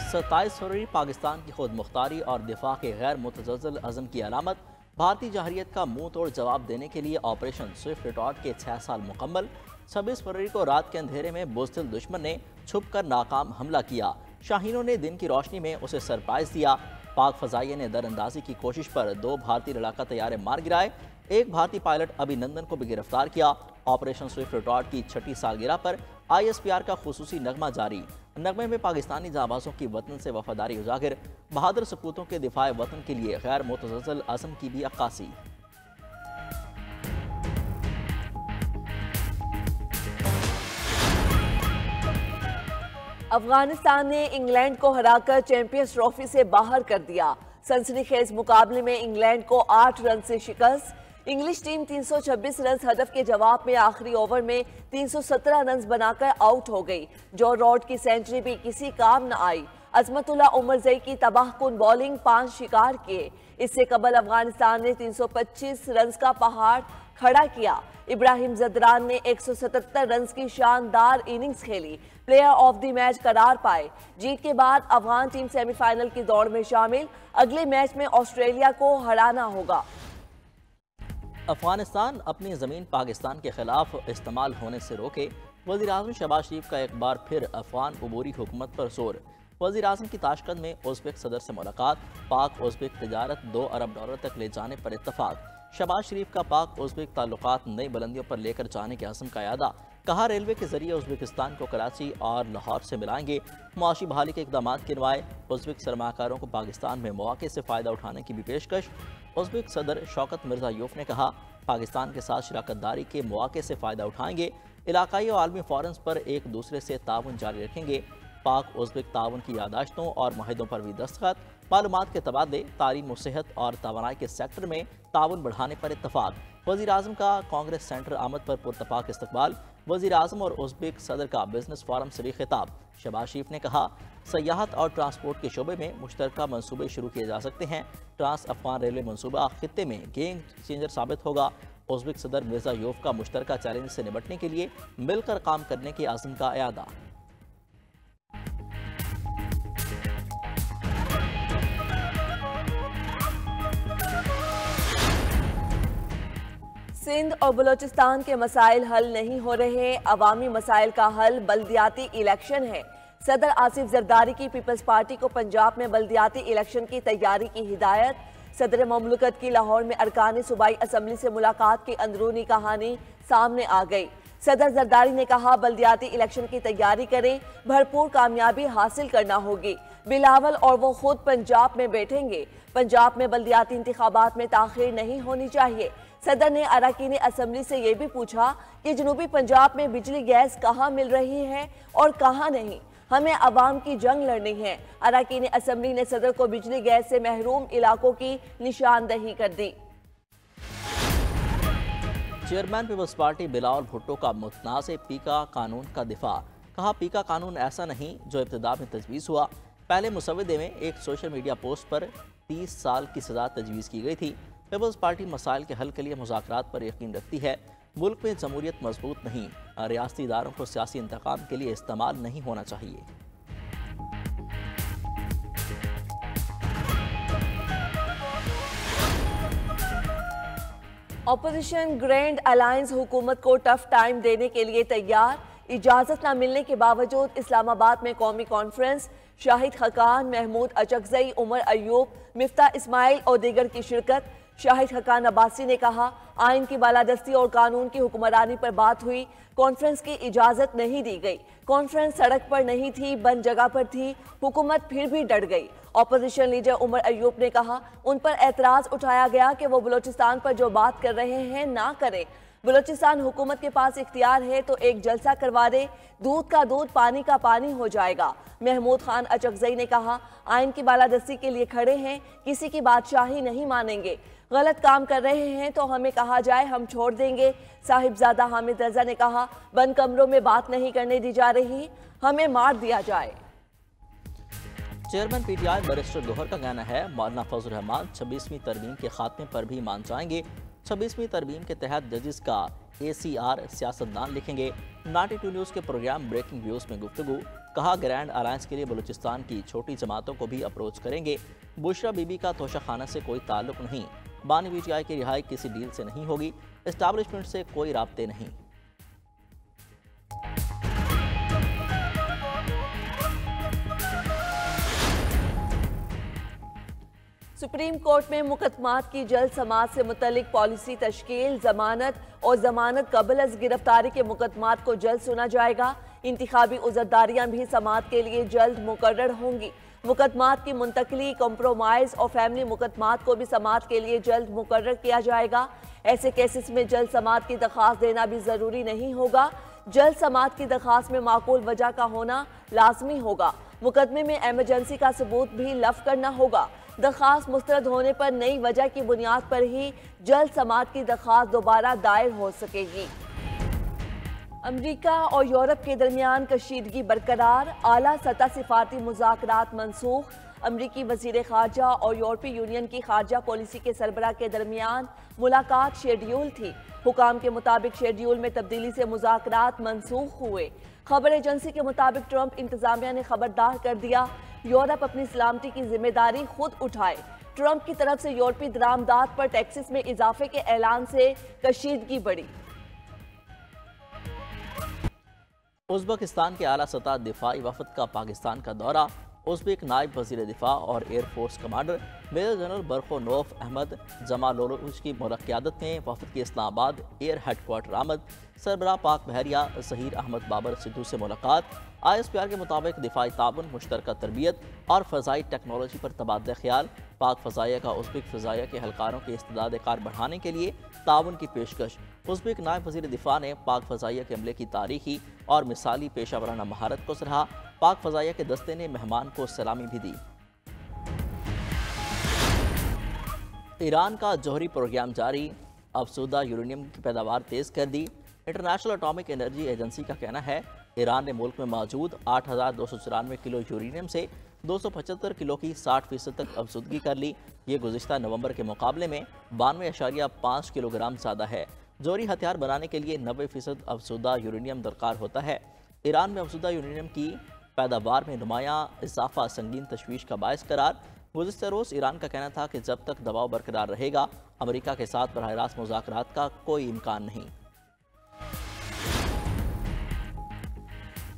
27 फरवरी पाकिस्तान की खुद मुख्तारी और दिफा के गैर मुतज़्ज़ल अज़म की अलामत। भारतीय जहरियत का मुंह तोड़ जवाब देने के लिए ऑपरेशन स्विफ्ट रिटॉर्ट के 6 साल मुकम्मल। 26 फरवरी को रात के अंधेरे में बुज़दिल दुश्मन ने छुप कर नाकाम हमला किया। शाहीनों ने दिन की रोशनी में उसे सरप्राइज दिया। पाक फजाइये ने दरअंदाजी की कोशिश पर 2 भारतीय लड़ाका तैयारे मार गिराए। एक भारतीय पायलट अभिनंदन को भी गिरफ्तार किया। ऑपरेशन स्विफ्ट रिटॉर्ट की 6ठी सालगिरह पर ISPR का खुसूसी नगमा जारी। नगमे में पाकिस्तानी जाबाजों की वतन से वफादारी उजागर, बहादुर सपूतों के दिफाए वतन के लिए गैर मुतज़्ज़ल अज़म की भी अक्कासी। अफगानिस्तान ने इंग्लैंड को हराकर चैंपियंस ट्रॉफी से बाहर कर दिया। सनसनीखेज मुकाबले में इंग्लैंड को 8 रन से शिकस्त। इंग्लिश टीम 326 रन हदफ के जवाब में आखिरी ओवर में 317 रन बनाकर आउट हो गई। जॉ रॉड की सेंचुरी भी किसी काम न आई। अजमतुल्लाह उमरजई की तबाहकुन बॉलिंग 5 शिकार किए। इससे कबल अफगानिस्तान ने 325 रन का पहाड़ खड़ा किया। इब्राहिम जदरान ने 177 रन की शानदार इनिंग्स खेली। प्लेयर ऑफ द मैच करार पाए। जीत के बाद अफगान टीम सेमीफाइनल की दौड़ में शामिल। अगले मैच में ऑस्ट्रेलिया को हराना होगा। अफगानिस्तान अपनी ज़मीन पाकिस्तान के खिलाफ इस्तेमाल होने से रोके। वज़ीर-ए-आज़म शहबाज शरीफ का एक बार फिर अफगान अबूरी हुकूमत पर जोर। वज़ीर-ए-आज़म की ताशकंद में उज़्बेक सदर से मुलाकात। पाक उज़्बेक तिजारत $2 अरब तक ले जाने पर इत्तफाक। शहबाज शरीफ का पाक उज़्बेक ताल्लुकात नई बुलंदियों पर लेकर जाने के अज़्म का यादा। कहा, रेलवे के जरिए उज़्बेकिस्तान को कराची और लाहौर से मिलाएंगे। मुआशी बहाली के इक़दाम गिनवाए। उज़्बेक सरमाकारों को पाकिस्तान में मौके से फ़ायदा उठाने की भी पेशकश। उज़्बेक सदर शौकत मिर्ज़ायोफ ने कहा, पाकिस्तान के साथ शराकतदारी के मौके से फ़ायदा उठाएंगे। इलाकाई और आलमी फोरम्स पर एक दूसरे से ताउन जारी रखेंगे। पाक उज़्बेक ताउन की यादाश्तों और माहिदों पर भी दस्तखत। मालूमात के तबादले, तालीम और सेहत और तवानाई के सेक्टर में ताउन बढ़ाने पर इत्तफाक। वज़ीर-ए-आज़म का कांग्रेस सेंटर आमद पर पुरतफाक इस्तकबाल। वज़ीर-ए-आज़म और उज़्बेक सदर का बिजनेस फोरम से भी खिताब। शहबाज शरीफ ने कहा, सयाहत और ट्रांसपोर्ट के शोबे में मुश्तरका मनसूबे शुरू किए जा सकते हैं। ट्रांस अफगान रेलवे मनसूबा खित्ते में गेम चेंजर साबित होगा। उज़्बेक सदर मिर्ज़ायोफ का मुश्तरका चैलेंज से निपटने के लिए मिलकर काम करने के अज़्म का इरादा। सिंध और बलूचिस्तान के मसाइल हल नहीं हो रहे। अवामी मसाइल का हल बल्दियाती इलेक्शन है। सदर आसिफ जरदारी की पीपल्स पार्टी को पंजाब में बल्दियाती इलेक्शन की तैयारी की हिदायत। सदर ममलकत की लाहौर में अरकान सूबाई असम्बली से मुलाकात की अंदरूनी कहानी सामने आ गई। सदर जरदारी ने कहा, बल्दियाती इलेक्शन की तैयारी करें, भरपूर कामयाबी हासिल करना होगी। बिलावल और वो खुद पंजाब में बैठेंगे। पंजाब में बल्दियाती इंतखाबात में ताखीर नहीं होनी चाहिए। सदर ने अरकान असम्बली से ये भी पूछा कि जनूबी पंजाब में बिजली गैस कहाँ मिल रही है और कहाँ नहीं। हमें अवाम की जंग लड़नी है। अरकान असम्बली ने सदर को बिजली गैस से महरूम इलाकों की निशानदही कर दी। Chairman Peoples Party Bilawal Bhutto का मुतनाज़ पीका कानून का दिफा। कहा, पीका कानून ऐसा नहीं जो इब्तिदा में तजवीज़ हुआ। पहले मुसवदे में एक सोशल मीडिया पोस्ट पर 30 साल की सज़ा तजवीज़ की गई थी। पीपल्स पार्टी मसाइल के हल के लिए मुज़ाकरात पर यकीन रखती है। मुल्क में जमहूरियत मजबूत नहीं, रियासती इदारों को सियासी इंतकाम के लिए इस्तेमाल नहीं होना चाहिए। ऑपोजिशन ग्रैंड अलायंस हुकूमत को टफ टाइम देने के लिए तैयार। इजाजत न मिलने के बावजूद इस्लामाबाद में कौमी कॉन्फ्रेंस। शाहिद खकान, महमूद अचकजई, उमर अयूब, मिफ्ता इस्माइल और दीगर की शिरकत। शाहिद खकान अब्बासी ने कहा, आइन की बालादस्ती और कानून की हुक्मरानी पर बात हुई। कॉन्फ्रेंस की इजाजत नहीं दी गई। कॉन्फ्रेंस सड़क पर नहीं थी, बंद जगह पर थी। हुकूमत फिर भी डर गई। ऑपोजिशन लीडर उमर अयूब ने कहा, उन पर एतराज उठाया गया कि वो बलूचिस्तान पर जो बात कर रहे हैं ना करें। बलूचिस्तान हुकूमत के पास इख्तियार है तो एक जलसा करवा दे, दूध का दूध पानी का पानी हो जाएगा। महमूद खान अचकजई ने कहा, आइन की बालादस्ती के लिए खड़े हैं, किसी की बादशाही नहीं मानेंगे। गलत काम कर रहे हैं तो हमें कहा जाए, हम छोड़ देंगे। साहिबजादा हामिद रजा ने कहा, बंद कमरों में बात नहीं करने दी जा रही, हमें मार दिया जाए। चेयरमैन पीटीआई बैरिस्टर गौहर का कहना है, मौलाना फजल रहमान 26वीं तरमीम के खात्मे पर भी मान जाएंगे। 26वीं तरमीम के तहत जजेस का ACR सियासतदान लिखेंगे। 92 न्यूज़ के प्रोग्राम ब्रेकिंग व्यूज़ में गुफ्तगू, कहा ग्रैंड अलायंस के लिए बलूचिस्तान की छोटी जमातों को भी अप्रोच करेंगे। बुशरा बीबी का तोशाखाना से कोई ताल्लुक नहीं, बानी BTI की रिहाई किसी डील से नहीं होगी, एस्टैब्लिशमेंट से कोई राब्ते नहीं। सुप्रीम कोर्ट में मुकदमात की जल्द समाअत से मुतल्लिक पॉलिसी तश्कील, जमानत और जमानत कबल अज गिरफ्तारी के मुकदमात को जल्द सुना जाएगा। इंतखाबी उज़रदारियां भी समाअत के लिए जल्द मुकर्रर होंगी। मुकदमात की मुंतकली, कंप्रोमाइज और फैमिली मुकदमात को भी समाअत के लिए जल्द मुकर्रर किया जाएगा। ऐसे केसेस में जल्द समाअत की दरख्वास्त देना भी जरूरी नहीं होगा। जल्द समाअत की दरख्वास्त में माकूल वजह का होना लाजमी होगा। मुकदमे में एमरजेंसी का सबूत भी लफ करना होगा। दरख्वास्त मुस्तरद होने पर नई वजह की बुनियाद पर ही जल्द समाअत की दरख्वास्त दोबारा दायर हो सकेगी। अमरीका और यूरोप के दरमियान कशीदगी बरकरार, आला सतह सिफारती मुज़ाकरात मनसूख। अमरीकी वज़ीर ख़ारजा और यूरोपीय यूनियन की ख़ारजा पॉलिसी के सरबराह के दरमियान मुलाकात शेड्यूल थी। हुकाम के मुताबिक शेड्यूल में तब्दीली से मुज़ाकरात मनसूख हुए। खबर एजेंसी के मुताबिक ट्रंप इंतजामिया ने खबरदार कर दिया, यूरोप अपनी सलामती की जिम्मेदारी खुद उठाए। ट्रंप की तरफ से यूरोपीय दरामदात पर टैक्सेस में इजाफे के ऐलान से कशीदगी बढ़ी। उज़्बेकिस्तान के आला सतह दिफाई वफद का पाकिस्तान का दौरा। उज़्बेक नायब वज़ीर दिफा और air force commander major general Barkhonov Ahmad Jamalovich की क़यादत में वफद की इस्लामाबाद एयर हेडक्वार्टर आमद। सरबराह पाक बहरिया ज़हीर अहमद बाबर सिद्धू से मुलाकात। ISPR के मुताबिक दिफाई ताउन, मुश्तरका तरबियत और फ़ज़ाई टेक्नोलॉजी पर तबादला ख्याल। पाक फ़ज़ाइया का उज़्बेक फ़ज़ाइया के एहलकारों की इस्तिदाद कार बढ़ाने के लिए ताउन की पेशकश। उज़्बेक नायब वज़ीर दिफा ने पाक फ़ज़ाइया के अमले की तारीखी और मिसाली पेशा वराना महारत को सराहा। पाक फ़ज़ाइया के दस्ते ने मेहमान को सलामी भी दी। ईरान का जौहरी प्रोग्राम जारी, अफसुदा यूरेनियम की पैदावार तेज़ कर दी। इंटरनेशनल एटॉमिक एनर्जी एजेंसी का कहना है ईरान ने मुल्क में मौजूद 8,294 किलो यूरेनियम से 275 किलो की 60% तक अफसुदगी कर ली। ये गुज़िश्ता नवंबर के मुकाबले में 92.5 किलोग्राम ज़्यादा है। जौहरी हथियार बनाने के लिए 90% अफसुदा यूरेनियम दरकार होता है। ईरान में अफसुदा यूरेनियम की पैदावार में नुमायाँ इजाफा संगीन तशवीश का बायस करार। गुज़िश्ता रोज़ ईरान का कहना था कि जब तक दबाव बरकरार रहेगा अमेरिका के साथ बराह रास्त मुज़ाकरात का कोई इम्कान नहीं।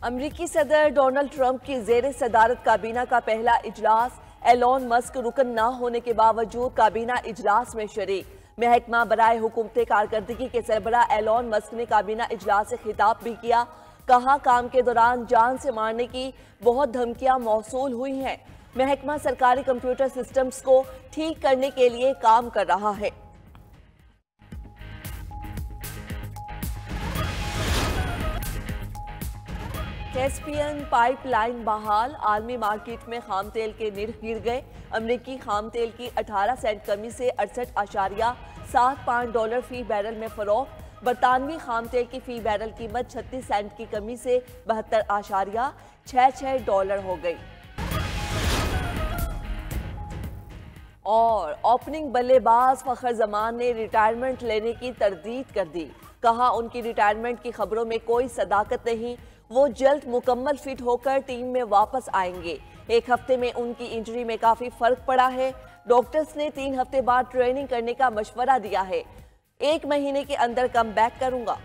अमरीकी सदर डोनाल्ड ट्रंप की ज़ेर सदारत काबीना का पहला इजलास। एलोन मस्क रुकन न होने के बावजूद काबीना इजलास में शरीक। महकमा बराए हुकूमत कारकर्दगी के सरबराह एलोन मस्क ने काबीना इजलास से खिताब भी किया। कहा काम के दौरान जान से मारने की बहुत धमकियां मौसूल हुई हैं। महकमा सरकारी कंप्यूटर सिस्टम्स को ठीक करने के लिए काम कर रहा है। कैस्पियन पाइपलाइन बहाल, आलमी मार्केट में खाम तेल के निर्ख गिर गए। अमरीकी खाम तेल की 18 सेंट कमी से 68.75 डॉलर फी बैरल में फरोख्त। बरतानवी खाम तेल की फी बैरल कीमत 36 सेंट की कमी से 72.66 डॉलर हो गई। और ओपनिंग बल्लेबाज फखर जमान ने रिटायरमेंट लेने की तरदीद कर दी। कहा उनकी रिटायरमेंट की खबरों में कोई सदाकत नहीं, वो जल्द मुकम्मल फिट होकर टीम में वापस आएंगे। एक हफ्ते में उनकी इंजरी में काफी फर्क पड़ा है। डॉक्टर्स ने 3 हफ्ते बाद ट्रेनिंग करने का मशवरा दिया है। 1 महीने के अंदर कम बैक करूंगा।